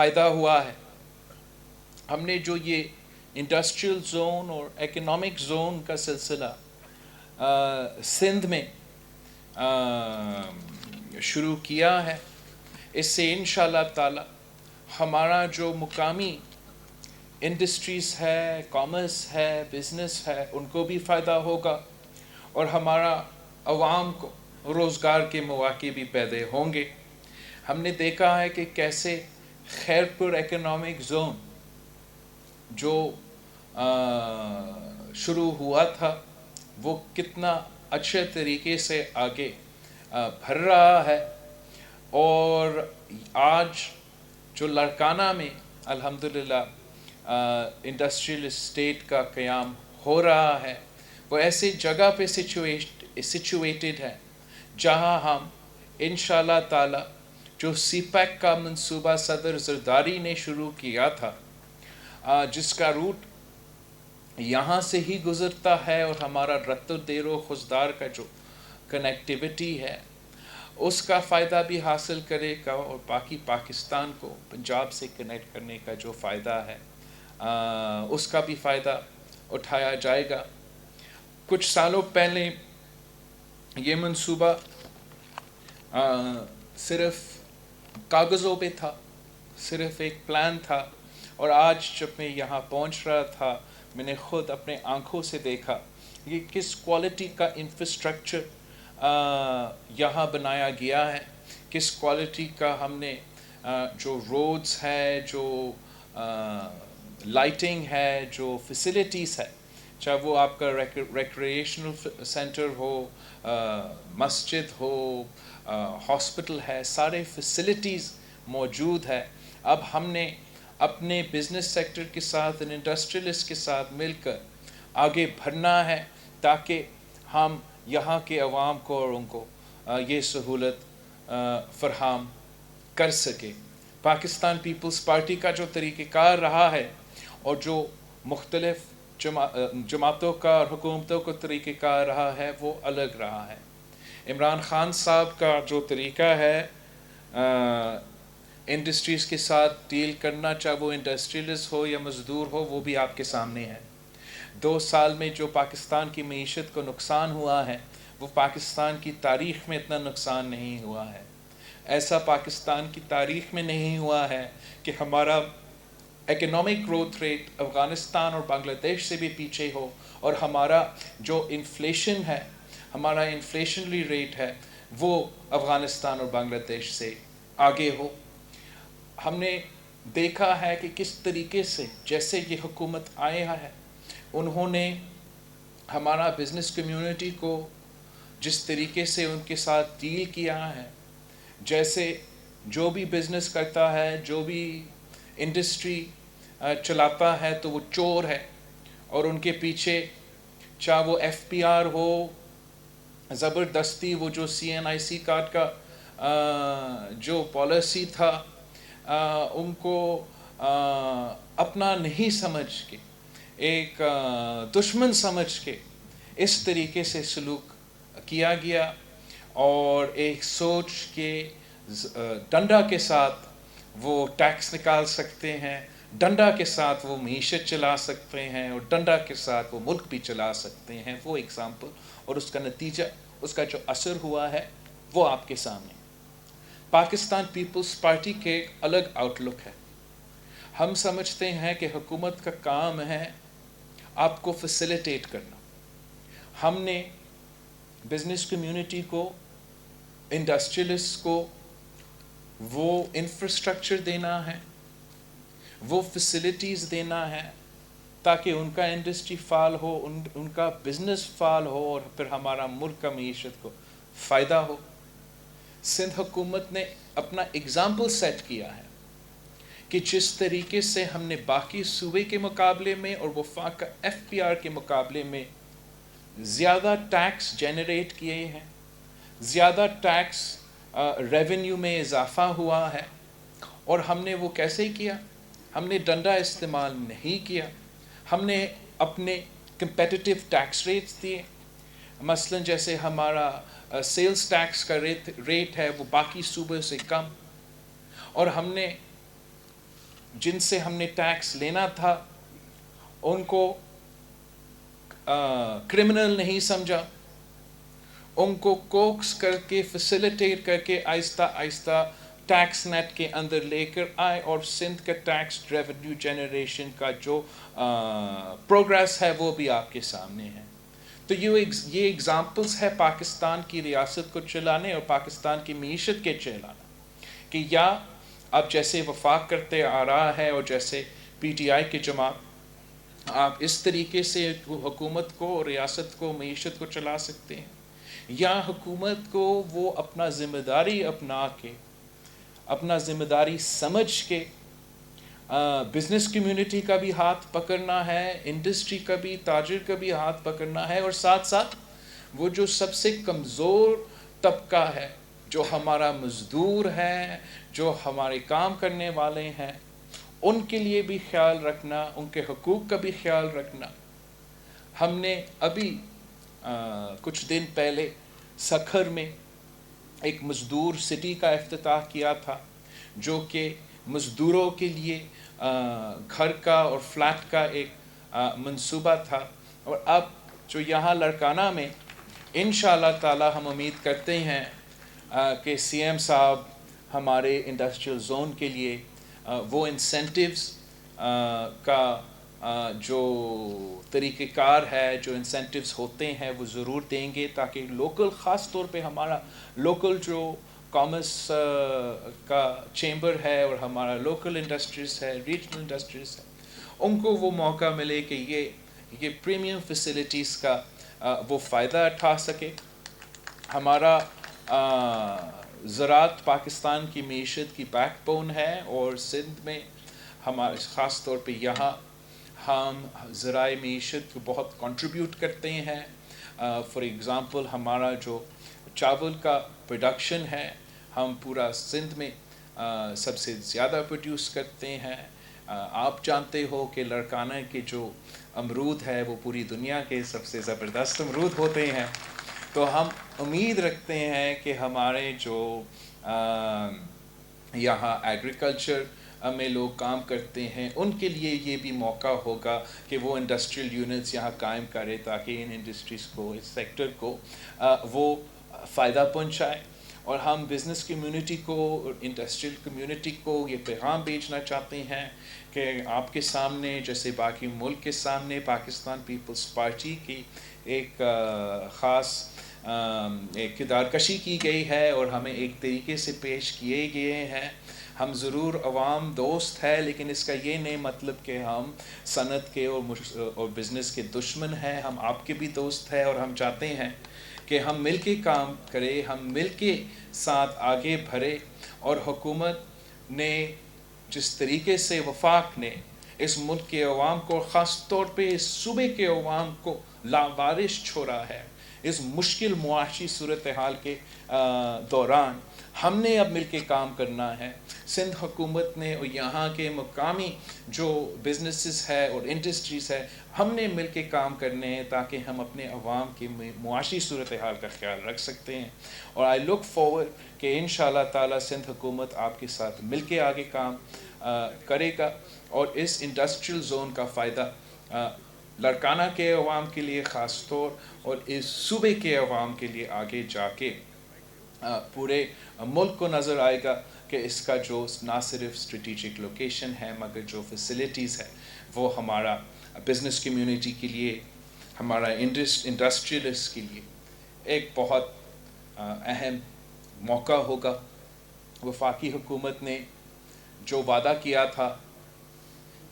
فائدہ ہوا ہے. ہم نے جو یہ انڈسٹریل زون اور اکنامک زون کا سلسلہ سندھ میں شروع کیا ہے، اس سے انشاءاللہ تعالی ہمارا جو مقامی انڈسٹریز ہے، کامرس ہے، بزنس ہے، ان کو بھی فائدہ ہوگا اور ہمارا عوام کو روزگار کے مواقع بھی پیدا ہوں گے. ہم نے دیکھا ہے کہ کیسے خیرپور اکنامک زون جو شروع ہوا تھا وہ کتنا اچھے طریقے سے آگے بڑھ رہا ہے، اور آج جو لاڑکانہ میں الحمدللہ انڈسٹریل اسٹیٹ کا قیام ہو رہا ہے، وہ ایسی جگہ پہ سچویٹڈ ہے جہاں ہم انشاءاللہ تعالی جو سی پیک کا منصوبہ صدر زرداری نے شروع کیا تھا، جس کا روٹ یہاں سے ہی گزرتا ہے اور ہمارا رت و دیر و خزدار کا جو کنیکٹیوٹی ہے اس کا فائدہ بھی حاصل کرے گا، اور باقی پاکستان کو پنجاب سے کنیکٹ کرنے کا جو فائدہ ہے اس کا بھی فائدہ اٹھایا جائے گا. کچھ سالوں پہلے یہ منصوبہ صرف کاغذوں پہ تھا، صرف ایک پلان تھا، اور آج جب میں یہاں پہنچ رہا تھا میں نے خود اپنے آنکھوں سے دیکھا کہ کس کوالٹی کا انفراسٹرکچر یہاں بنایا گیا ہے، کس کوالٹی کا ہم نے جو روڈز ہے، جو لائٹنگ ہے، جو فیسلٹیز ہے، چاہے وہ آپ کا ریکریشنل سینٹر ہو، مسجد ہو، ہاسپٹل ہے، سارے فیسلٹیز موجود ہے. اب ہم نے اپنے بزنس سیکٹر کے ساتھ، انڈسٹریلسٹ کے ساتھ مل کر آگے بڑھنا ہے تاکہ ہم یہاں کے عوام کو اور ان کو یہ سہولت فراہم کر سکے. پاکستان پیپلز پارٹی کا جو طریقہ کار رہا ہے اور جو مختلف جماعتوں کا اور حکومتوں کا طریقہ کار رہا ہے وہ الگ رہا ہے. عمران خان صاحب کا جو طریقہ ہے انڈسٹریز کے ساتھ ڈیل کرنا، چاہے وہ انڈسٹریلسٹ ہو یا مزدور ہو، وہ بھی آپ کے سامنے ہے. 2 سال میں جو پاکستان کی معیشت کو نقصان ہوا ہے وہ پاکستان کی تاریخ میں اتنا نقصان نہیں ہوا ہے. ایسا پاکستان کی تاریخ میں نہیں ہوا ہے کہ ہمارا اکنامک گروتھ ریٹ افغانستان اور بنگلہ دیش سے بھی پیچھے ہو، اور ہمارا جو انفلیشن ہے، ہمارا انفلیشنری ریٹ ہے، وہ افغانستان اور بنگلہ دیش سے آگے ہو. ہم نے دیکھا ہے کہ کس طریقے سے جیسے یہ حکومت آیا ہے انہوں نے ہمارا بزنس کمیونٹی کو جس طریقے سے ان کے ساتھ ڈیل کیا ہے، جیسے جو بھی بزنس کرتا ہے، جو بھی انڈسٹری چلاتا ہے تو وہ چور ہے، اور ان کے پیچھے چاہے وہ ایف پی آر ہو، زبردستی وہ جو سی این آئی سی کارڈ کا جو پالیسی تھا ان کو اپنا نہیں سمجھ کے، ایک دشمن سمجھ کے اس طریقے سے سلوک کیا گیا، اور ایک سوچ کے ڈنڈا کے ساتھ وہ ٹیکس نکال سکتے ہیں، ڈنڈا کے ساتھ وہ معیشت چلا سکتے ہیں، اور ڈنڈا کے ساتھ وہ ملک بھی چلا سکتے ہیں. وہ ایگزامپل اور اس کا نتیجہ، اس کا جو اثر ہوا ہے وہ آپ کے سامنے. پاکستان پیپلز پارٹی کے ایک الگ آؤٹ لک ہے. ہم سمجھتے ہیں کہ حکومت کا کام ہے آپ کو فیسیلیٹیٹ کرنا. ہم نے بزنس کمیونٹی کو، انڈسٹریلسٹ کو وہ انفراسٹرکچر دینا ہے، وہ فیسلٹیز دینا ہے تاکہ ان کا انڈسٹری فعال ہو، ان کا بزنس فعال ہو، اور پھر ہمارا ملک کا معیشت کو فائدہ ہو. سندھ حکومت نے اپنا اگزامپل سیٹ کیا ہے کہ جس طریقے سے ہم نے باقی صوبے کے مقابلے میں اور وفاق ایف پی آر کے مقابلے میں زیادہ ٹیکس جنریٹ کیے ہیں، زیادہ ٹیکس ریونیو میں اضافہ ہوا ہے، اور ہم نے وہ کیسے کیا؟ ہم نے ڈنڈا استعمال نہیں کیا، ہم نے اپنے کمپیٹیٹیو ٹیکس ریٹس دیے. مثلا جیسے ہمارا سیلز ٹیکس کا ریٹ ہے وہ باقی صوبے سے کم، اور ہم نے جن سے ہم نے ٹیکس لینا تھا ان کو کرمنل نہیں سمجھا، ان کو کوکس کر کے فیسیلیٹیٹ کر کے آہستہ آہستہ ٹیکس نیٹ کے اندر لے کر آئے، اور سندھ کا ٹیکس ریونیو جنریشن کا جو پروگریس ہے وہ بھی آپ کے سامنے ہے۔ تو یہ ایگزامپلس ہے پاکستان کی ریاست کو چلانے اور پاکستان کی معیشت کے چلانا، کہ یا اب جیسے وفاق کرتے آ رہا ہے اور جیسے پی ٹی آئی کی جماعت، آپ اس طریقے سے حکومت کو، ریاست کو، معیشت کو چلا سکتے ہیں، یا حکومت کو وہ اپنا ذمہ داری اپنا کے، اپنا ذمہ داری سمجھ کے بزنس کمیونٹی کا بھی ہاتھ پکڑنا ہے، انڈسٹری کا بھی، تاجر کا بھی ہاتھ پکڑنا ہے، اور ساتھ ساتھ وہ جو سب سے کمزور طبقہ ہے، جو ہمارا مزدور ہے، جو ہمارے کام کرنے والے ہیں، ان کے لیے بھی خیال رکھنا، ان کے حقوق کا بھی خیال رکھنا۔ ہم نے ابھی کچھ دن پہلے سکھر میں ایک مزدور سٹی کا افتتاح کیا تھا، جو کہ مزدوروں کے لیے گھر کا اور فلیٹ کا ایک منصوبہ تھا، اور اب جو یہاں لڑکانہ میں انشاءاللہ تعالی ہم امید کرتے ہیں کہ سی ایم صاحب ہمارے انڈسٹریل زون کے لیے وہ انسینٹیوز کا جو طریقہ کار ہے، جو انسینٹیوز ہوتے ہیں وہ ضرور دیں گے، تاکہ لوکل، خاص طور پہ ہمارا لوکل جو کامرس کا چیمبر ہے اور ہمارا لوکل انڈسٹریز ہے، ریجنل انڈسٹریز ہے، ان کو وہ موقع ملے کہ یہ پریمیم فیسلٹیز کا وہ فائدہ اٹھا سکے۔ ہمارا زراعت پاکستان کی معیشت کی بیک بون ہے، اور سندھ میں ہمارے خاص طور پہ یہاں ہم ذرائع معیشت کو بہت کنٹریبیوٹ کرتے ہیں۔ فار ایگزامپل ہمارا جو چاول کا پروڈکشن ہے، ہم پورا سندھ میں سب سے زیادہ پروڈیوس کرتے ہیں۔ آپ جانتے ہو کہ لڑکانہ کے جو امرود ہے وہ پوری دنیا کے سب سے زبردست امرود ہوتے ہیں، تو ہم امید رکھتے ہیں کہ ہمارے جو یہاں ایگریکلچر میں لوگ کام کرتے ہیں ان کے لیے یہ بھی موقع ہوگا کہ وہ انڈسٹریل یونٹس یہاں قائم کرے، تاکہ ان انڈسٹریز کو، اس سیکٹر کو وہ فائدہ پہنچائے۔ اور ہم بزنس کمیونٹی کو، انڈسٹریل کمیونٹی کو یہ پیغام بھیجنا چاہتے ہیں کہ آپ کے سامنے، جیسے باقی ملک کے سامنے، پاکستان پیپلز پارٹی کی ایک خاص ایک کردار کشی کی گئی ہے، اور ہمیں ایک طریقے سے پیش کیے گئے ہیں۔ ہم ضرور عوام دوست ہے، لیکن اس کا یہ نہیں مطلب کہ ہم صنعت کے اور بزنس کے دشمن ہیں۔ ہم آپ کے بھی دوست ہیں، اور ہم چاہتے ہیں کہ ہم مل کے کام کریں، ہم مل کے ساتھ آگے بڑھیں۔ اور حکومت نے جس طریقے سے، وفاق نے اس ملک کے عوام کو، خاص طور پہ اس صوبے کے عوام کو لاوارث چھوڑا ہے اس مشکل معاشی صورتحال کے دوران، ہم نے اب مل کے کام کرنا ہے۔ سندھ حکومت نے اور یہاں کے مقامی جو بزنسز ہے اور انڈسٹریز ہے، ہم نے مل کے کام کرنے ہیں، تاکہ ہم اپنے عوام کی معاشی صورتحال کا خیال رکھ سکتے ہیں۔ اور آئی لک فارورڈ کہ انشاءاللہ تعالی سندھ حکومت آپ کے ساتھ مل کے آگے کام کرے گا، اور اس انڈسٹریل زون کا فائدہ لڑکانہ کے عوام کے لیے خاص طور، اور اس صوبے کے عوام کے لیے آگے جا کے پورے ملک کو نظر آئے گا کہ اس کا جو نہ صرف اسٹریٹجک لوکیشن ہے، مگر جو فیسلٹیز ہے وہ ہمارا بزنس کمیونٹی کے لیے، ہمارا انڈسٹریلسٹ کے لیے ایک بہت اہم موقع ہوگا۔ وفاقی حکومت نے جو وعدہ کیا تھا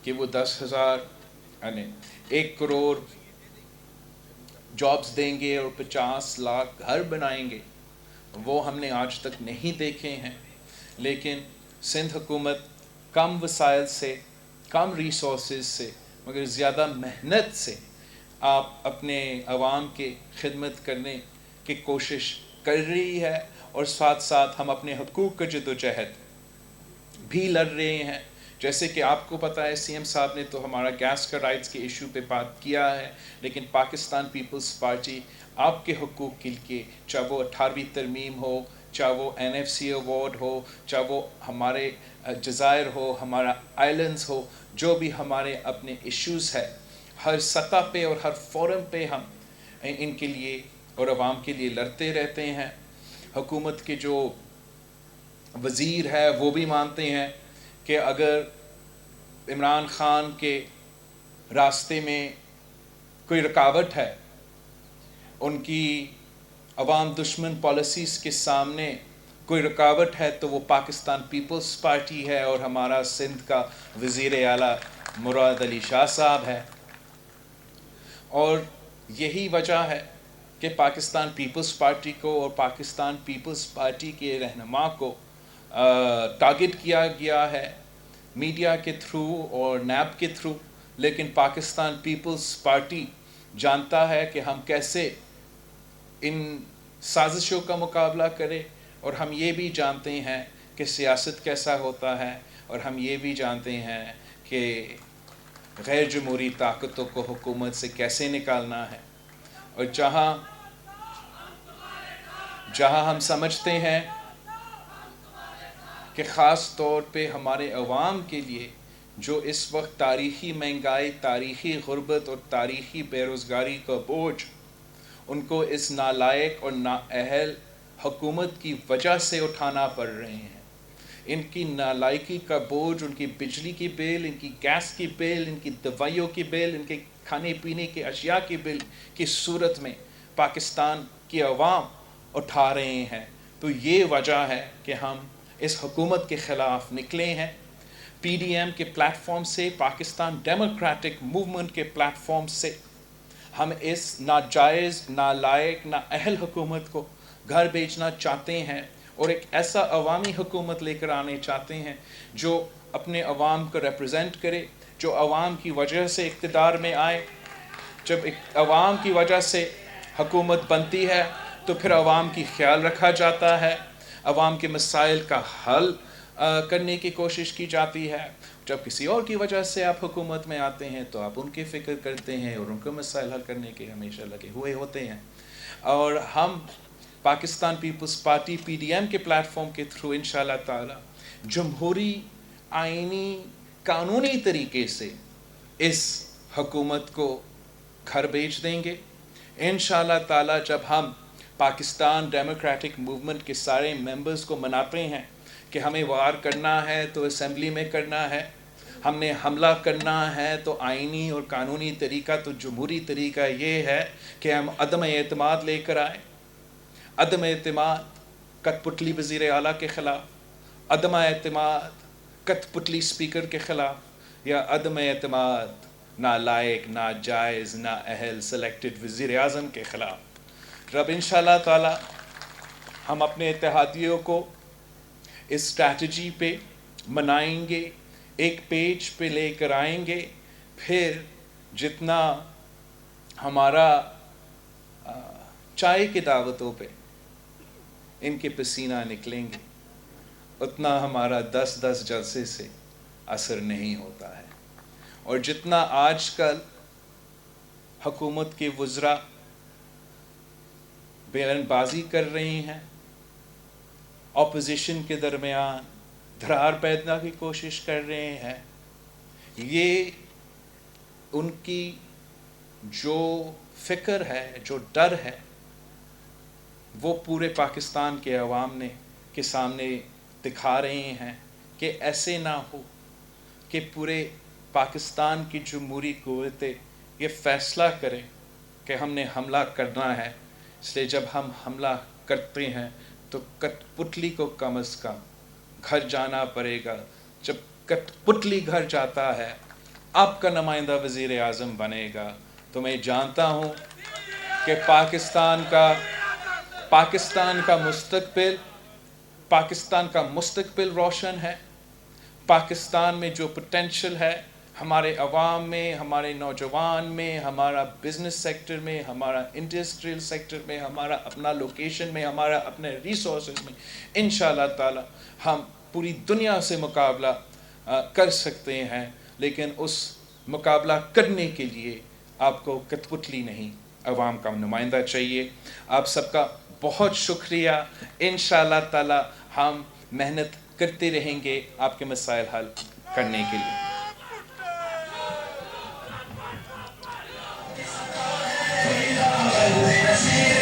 کہ وہ 10,000 یعنی 1 کروڑ جابز دیں گے اور 50 لاکھ گھر بنائیں گے، وہ ہم نے آج تک نہیں دیکھے ہیں۔ لیکن سندھ حکومت کم وسائل سے، کم ریسورسز سے، مگر زیادہ محنت سے آپ اپنے عوام کے خدمت کرنے کی کوشش کر رہی ہے، اور ساتھ ساتھ ہم اپنے حقوق کا جدوجہد بھی لڑ رہے ہیں۔ جیسے کہ آپ کو پتہ ہے، سی ایم صاحب نے تو ہمارا گیس کا رائٹس کے ایشو پہ بات کیا ہے، لیکن پاکستان پیپلز پارٹی آپ کے حقوق کے لیے، چاہے وہ 18ویں ترمیم ہو چاہے وہ NFC ایوارڈ ہو، چاہے وہ ہمارے جزائر ہو، ہمارا آئلینڈز ہو، جو بھی ہمارے اپنے ایشوز ہے، ہر سطح پہ اور ہر فورم پہ ہم ان کے لیے اور عوام کے لیے لڑتے رہتے ہیں۔ حکومت کے جو وزیر ہے وہ بھی مانتے ہیں کہ اگر عمران خان کے راستے میں کوئی رکاوٹ ہے، ان کی عوام دشمن پالیسیز کے سامنے کوئی رکاوٹ ہے، تو وہ پاکستان پیپلز پارٹی ہے اور ہمارا سندھ کا وزیر اعلیٰ مراد علی شاہ صاحب ہے۔ اور یہی وجہ ہے کہ پاکستان پیپلز پارٹی کو اور پاکستان پیپلز پارٹی کے رہنما کو ٹارگٹ کیا گیا ہے میڈیا کے تھرو اور نیب کے تھرو، لیکن پاکستان پیپلز پارٹی جانتا ہے کہ ہم کیسے ان سازشوں کا مقابلہ کریں، اور ہم یہ بھی جانتے ہیں کہ سیاست کیسا ہوتا ہے، اور ہم یہ بھی جانتے ہیں کہ غیر جمہوری طاقتوں کو حکومت سے کیسے نکالنا ہے۔ اور جہاں ہم سمجھتے ہیں کہ خاص طور پہ ہمارے عوام کے لیے جو اس وقت تاریخی مہنگائی، تاریخی غربت اور تاریخی بے روزگاری کا بوجھ ان کو اس نالائق اور نااہل حکومت کی وجہ سے اٹھانا پڑ رہے ہیں، ان کی نالائقی کا بوجھ، ان کی بجلی کی بل، ان کی گیس کی بل، ان کی دوائیوں کی بل، ان کے کھانے پینے کی اشیاء کی بل کی صورت میں پاکستان کی عوام اٹھا رہے ہیں۔ تو یہ وجہ ہے کہ ہم اس حکومت کے خلاف نکلے ہیں۔ PDM کے پلیٹ فارم سے، پاکستان ڈیموکریٹک موومنٹ کے پلیٹ فارم سے ہم اس ناجائز، نالائق، نااہل حکومت کو گھر بھیجنا چاہتے ہیں، اور ایک ایسا عوامی حکومت لے کر آنے چاہتے ہیں جو اپنے عوام کو ریپرزینٹ کرے، جو عوام کی وجہ سے اقتدار میں آئے۔ جب عوام کی وجہ سے حکومت بنتی ہے تو پھر عوام کی خیال رکھا جاتا ہے، عوام کے مسائل کا حل کرنے کی کوشش کی جاتی ہے۔ جب کسی اور کی وجہ سے آپ حکومت میں آتے ہیں تو آپ ان کی فکر کرتے ہیں اور ان کو مسائل حل کرنے کے ہمیشہ لگے ہوئے ہوتے ہیں۔ اور ہم پاکستان پیپلز پارٹی PDM کے پلیٹ فارم کے تھرو انشاءاللہ تعالی جمہوری، آئینی، قانونی طریقے سے اس حکومت کو گھر بھیج دیں گے انشاءاللہ تعالی۔ جب ہم پاکستان ڈیموکریٹک موومنٹ کے سارے ممبرز کو مناتے ہیں کہ ہمیں وار کرنا ہے تو اسمبلی میں کرنا ہے، ہم نے حملہ کرنا ہے تو آئینی اور قانونی طریقہ، تو جمہوری طریقہ یہ ہے کہ ہم عدم اعتماد لے کر آئیں۔ عدم اعتماد کٹ پتلی وزیر اعلیٰ کے خلاف، عدم اعتماد کٹ پتلی اسپیکر کے خلاف، یا عدم اعتماد نالائق، ناجائز، نااہل سلیکٹڈ وزیر اعظم کے خلاف۔ رب انشاءاللہ تعالی ہم اپنے اتحادیوں کو اس اسٹریٹجی پہ منائیں گے، ایک پیج پہ لے کر آئیں گے، پھر جتنا ہمارا چائے کی دعوتوں پہ ان کے پسینہ نکلیں گے، اتنا ہمارا 10 جلسے سے اثر نہیں ہوتا ہے۔ اور جتنا آج کل حکومت کے وزراء بیان بازی کر رہی ہیں، اپوزیشن کے درمیان دھرار پیدا کی کوشش کر رہے ہیں، یہ ان کی جو فکر ہے، جو ڈر ہے، وہ پورے پاکستان کے عوام کے سامنے دکھا رہے ہیں کہ ایسے نہ ہو کہ پورے پاکستان کی جمہوری قوتیں یہ فیصلہ کریں کہ ہم نے حملہ کرنا ہے۔ اس لیے جب ہم حملہ کرتے ہیں تو کٹ پتلی کو کم از کم گھر جانا پڑے گا۔ جب کٹ پتلی گھر جاتا ہے، آپ کا نمائندہ وزیر اعظم بنے گا، تو میں جانتا ہوں کہ پاکستان کا مستقبل روشن ہے۔ پاکستان میں جو پوٹینشل ہے ہمارے عوام میں، ہمارے نوجوان میں، ہمارا بزنس سیکٹر میں، ہمارا انڈسٹریل سیکٹر میں، ہمارا اپنا لوکیشن میں، ہمارا اپنے ریسورسز میں، انشاءاللہ تعالی ہم پوری دنیا سے مقابلہ کر سکتے ہیں۔ لیکن اس مقابلہ کرنے کے لیے آپ کو کٹھ پتلی نہیں، عوام کا نمائندہ چاہیے۔ آپ سب کا بہت شکریہ. انشاءاللہ تعالی ہم محنت کرتے رہیں گے آپ کے مسائل حل کرنے کے لیے. Let's